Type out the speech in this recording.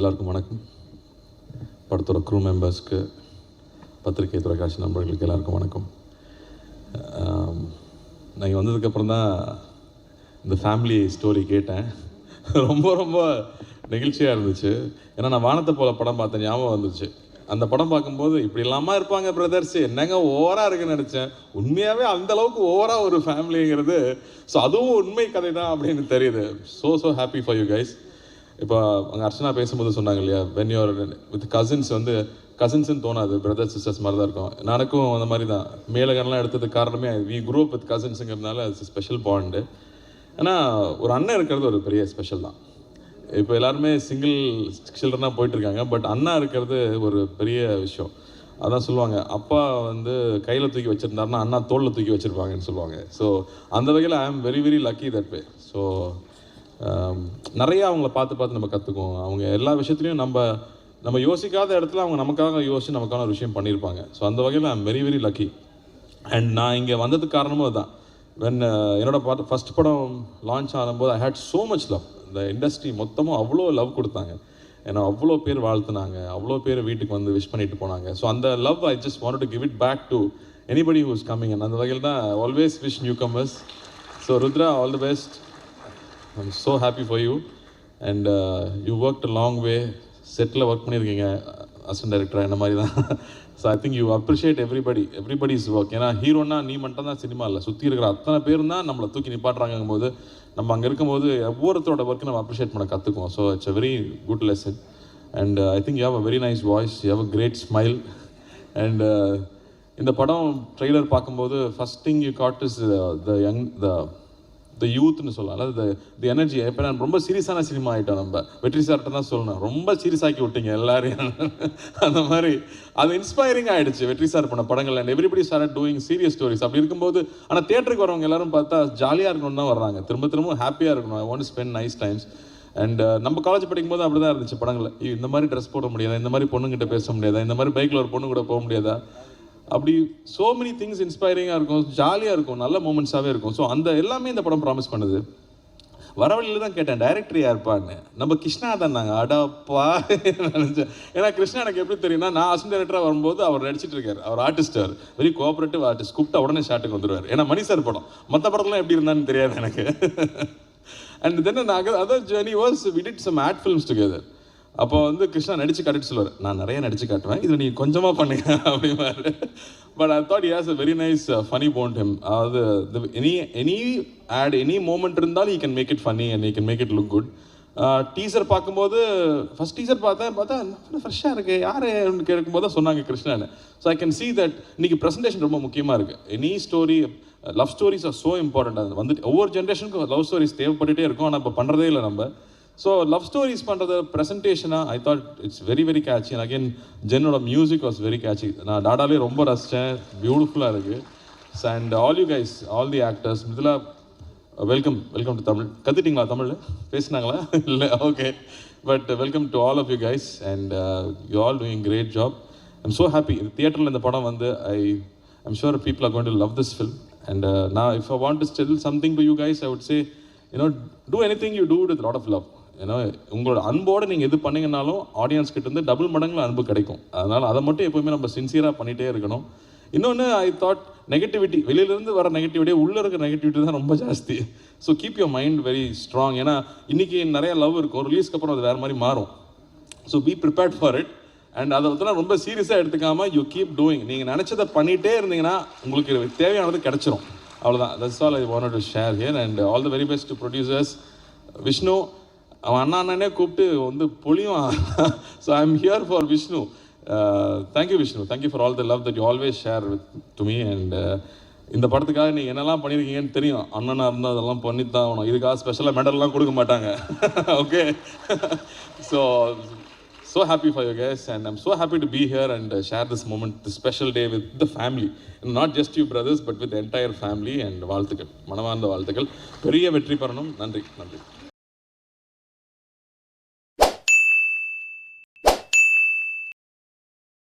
எல்லாருக்கும் வணக்கம். படத்தோட க்ரூ மெம்பர்ஸ்க்கு, பத்திரிகை தொலைக்காட்சி நண்பர்களுக்கு எல்லாருக்கும் வணக்கம். நான் இங்கே வந்ததுக்கப்புறம் தான் இந்த ஃபேமிலி ஸ்டோரி கேட்டேன். ரொம்ப ரொம்ப நெகிழ்ச்சியாக இருந்துச்சு. ஏன்னா நான் வானத்தை போல படம் பார்த்தேன், ஞாபகம் வந்துச்சு. அந்த படம் பார்க்கும்போது இப்படி இல்லாமல் இருப்பாங்க பிரதர்ஸ், என்னங்க ஓவராக இருக்குன்னு நினச்சேன். உண்மையாகவே அந்தளவுக்கு ஓவராக ஒரு ஃபேமிலிங்கிறது, ஸோ அதுவும் உண்மை கதை தான் அப்படின்னு தெரியுது. So happy for you guys. இப்போ அங்கே அர்ச்சனா பேசும்போது சொன்னாங்க இல்லையா, வென் யூஆர் வித் கசின்ஸ் வந்து கசின்ஸ்ன்னு தோணாது, பிரதர்ஸ் சிஸ்டர்ஸ் மாதிரி தான் இருக்கும். எனக்கும் அந்த மாதிரி தான். மேலகன்லாம் எடுத்ததுக்கு காரணமே வி குரூ அப் வித் கசின்ஸுங்கிறதுனால இட்ஸ் ஸ்பெஷல் பாண்டு. ஏன்னா ஒரு அண்ணன் இருக்கிறது ஒரு பெரிய ஸ்பெஷல் தான். இப்போ எல்லாருமே சிங்கிள் சில்ட்ரனாக போயிட்டுருக்காங்க, பட் அண்ணா இருக்கிறது ஒரு பெரிய விஷயம். அதான் சொல்லுவாங்க, அப்பா வந்து கையில் தூக்கி வச்சுருந்தாருன்னா அண்ணா தோளில் தூக்கி வச்சுருப்பாங்கன்னு சொல்லுவாங்க. ஸோ அந்த வகையில் I am very very lucky that way. So நிறையா அவங்கள பார்த்து நம்ம கற்றுக்குவோம். அவங்க எல்லா விஷயத்துலையும் நம்ம யோசிக்காத இடத்துல அவங்க நமக்காக யோசித்து நமக்கான ஒரு விஷயம் பண்ணியிருப்பாங்க. ஸோ அந்த வகையில் I am very very lucky. And நான் இங்கே வந்ததுக்கு காரணமும் அதுதான். என்னோடய ஃபஸ்ட் படம் லான்ச் ஆகும்போது ஐ ஹேட் ஸோ மச் லவ். இந்த இண்டஸ்ட்ரி மொத்தமும் அவ்வளோ லவ் கொடுத்தாங்க. ஏன்னா அவ்வளோ பேர் வாழ்த்துனாங்க, அவ்வளோ பேர் வீட்டுக்கு வந்து விஷ் பண்ணிட்டு போனாங்க. ஸோ அந்த love I just want to give it back to anybody who is coming. And அந்த வகையில் தான் always wish new comers. So Rudra, all the best. I'm so happy for you. And you work a long way. செட்டில் work பண்ணியிருக்கீங்க assistant டைரக்டராக, இந்த மாதிரி தான். So I think you appreciate everybody's work. ஏன்னா ஹீரோனா நீ மட்டும் தான் சினிமா இல்லை, சுற்றி இருக்கிற அத்தனை பேர் தான் நம்மளை தூக்கி நிப்பாட்டுறாங்கும் போது நம்ம அங்கே இருக்கும்போது ஒவ்வொருத்தரோட ஒர்க்கு நம்ம அப்ரிஷியேட் பண்ண கற்றுக்குவோம். So it's a very good lesson. And I think you have a very nice voice, you have a great smile. And இந்த படம் ட்ரெய்லர் பார்க்கும்போது first thing you got is the யூத்னு சொல்லலாம், அதாவது தி எனர்ஜி. இப்போ நான் ரொம்ப சீரியஸான சினிமா ஆகிட்டோம். நம்ம வெற்றி சார்கிட்ட தான் சொல்லணும், ரொம்ப சீரியஸ் ஆக்கி விட்டீங்க எல்லாரையும். அந்த மாதிரி அது இன்ஸ்பைரிங் ஆகிடுச்சு வெற்றி சார் பண்ண படங்கள். And everybody started doing serious stories. அப்படி இருக்கும்போது ஆனால் தியேட்டருக்கு வரவங்க எல்லாரும் பார்த்தா ஜாலியாக இருக்கணும்னு தான் வர்றாங்க, திரும்ப ஹாப்பியாக இருக்கணும். I want to spend nice times. And நம்ம காலேஜ் படிக்கும்போது அப்படி தான் இருந்துச்சு படங்கள். இந்த மாதிரி ட்ரெஸ் போட முடியாதா, இந்த மாதிரி பொண்ணுங்கிட்ட பேச முடியாதா, இந்த மாதிரி பைக்கில் ஒரு பொண்ணு கூட போக முடியாதா, அப்படி ஸோ மெனி திங்ஸ் இன்ஸ்பைரிங்காக இருக்கும், ஜாலியாக இருக்கும், நல்ல மூமெண்ட்ஸாகவே இருக்கும். ஸோ அந்த எல்லாமே இந்த படம் ப்ராமிஸ் பண்ணுது. வரவழியில் தான் கேட்டேன் டைரக்டர் யாருப்பான்னு. நம்ம கிருஷ்ணா தான் நாங்கள் அடாப்பா நினச்சேன். ஏன்னா கிருஷ்ணா எனக்கு எப்படி தெரியும்னா, நான் அசிஸ்டன்ட் டைரக்டராக வரும்போது அவர் நடிச்சிட்டு இருக்கார். அவர் ஆர்டிஸ்ட், அவர் வெரி கோஆப்ரேட்டிவ் ஆர்டிஸ்ட். கூப்பிட்டா உடனே ஷாட்டுக்கு வந்துடுவார். ஏன்னா மணி சார் படம், மற்ற படத்துலாம் எப்படி இருந்தான்னு தெரியாது எனக்கு. அண்ட் தென் நாங்கள் other journey was we did some ad films together. அப்போ வந்து கிருஷ்ணா நடித்து காட்டிட்டு சொல்லுவார், நான் நிறைய நடித்து காட்டுவேன், இதில் நீங்கள் கொஞ்சமாக பண்ணுங்க அப்படிமாரு. But I thought he has a very nice funny bond him. அதாவது எனி ஆட் எனி மூமெண்ட் இருந்தாலும் he can make it funny and he can make it look good. Teaser பார்க்கும்போது ஃபஸ்ட் டீசர் பார்த்தா ஃப்ரெஷ்ஷாக இருக்குது யாருன்னு கேட்கும்போது தான் சொன்னாங்க கிருஷ்ணான்னு. So I can see that இன்றைக்கி ப்ரெசன்டேஷன் ரொம்ப முக்கியமாக இருக்குது. Any story, love stories are so important. அது வந்துட்டு ஒவ்வொரு ஜென்ரேஷனுக்கும் லவ் ஸ்டோரிஸ் தேவைப்பட்டுகிட்டே இருக்கும். ஆனால் இப்போ பண்ணுறதே இல்லை நம்ம. ஸோ லவ் ஸ்டோரிஸ் பண்ணுறது ப்ரெசன்டேஷனாக I thought it's very very catchy. And again ஜென்னோட மியூசிக் வாஸ் வெரி கேட்சி. நான் டாடாலே ரொம்ப ரசித்தேன், பியூட்டிஃபுல்லாக இருக்குது. And all you guys, all the actors, இதில் வெல்கம் டு தமிழ். கற்றுட்டிங்களா தமிழ்? பேசினாங்களா? இல்லை, okay. But welcome to all of you guys. And you all doing great job. I'm so happy. தியேட்டரில் இந்த படம் வந்து I'm sure people are going to love this film. And நான் if I want to still something to you guys, I would say do anything you do with a lot of love. உங்களோட அன்போடு நீங்கள் எது பண்ணிங்கனாலும் audience கிட்டேருந்து double மடங்கில் அன்பு கிடைக்கும். அதனால் அதை மட்டும் எப்போவுமே நம்ம சின்சியராக பண்ணிகிட்டே இருக்கணும். இன்னொன்று ஐ தாட் நெகட்டிவிட்டி, வெளியிலேருந்து வர நெகட்டிவிட்டியே உள்ளே இருக்கிற நெகட்டிவிட்டி தான் ரொம்ப ஜாஸ்தி. So keep your mind very strong. ஏன்னா இன்றைக்கி நிறையா லவ் இருக்கும், ரிலீஸ்க்கு அப்புறம் அது வேறு மாதிரி மாறும். So be prepared for it. And அதை வந்து ரொம்ப சீரியஸாக எடுத்துக்காமல் யூ கீப் டூயிங். நீங்கள் நினச்சதை பண்ணிகிட்டே இருந்தீங்கன்னா உங்களுக்கு தேவையானது கிடச்சிரும். அவ்வளோதான். That's all I wanted to share here. And all the very best to producers. Vishnu அவன் அண்ணனே கூப்பிட்டு வந்து பொழியும். So I am here for Vishnu. Thank you Vishnu, thank you for all the love that you always share with to me. And இந்த படத்துக்காக நீங்கள் என்னெல்லாம் பண்ணியிருக்கீங்கன்னு தெரியும். அண்ணனாக இருந்தால் அதெல்லாம் பண்ணித்தான் ஆகணும். இதுக்காக ஸ்பெஷலாக மெடல்லாம் கொடுக்க மாட்டாங்க. Okay. So happy for you guys, and I'm so happy to be here and share this moment, this special day with the family, and not just you brothers but with the entire family. And வாழ்த்துக்கள், மனமார்ந்த வாழ்த்துக்கள். பெரிய வெற்றி பெறணும். நன்றி.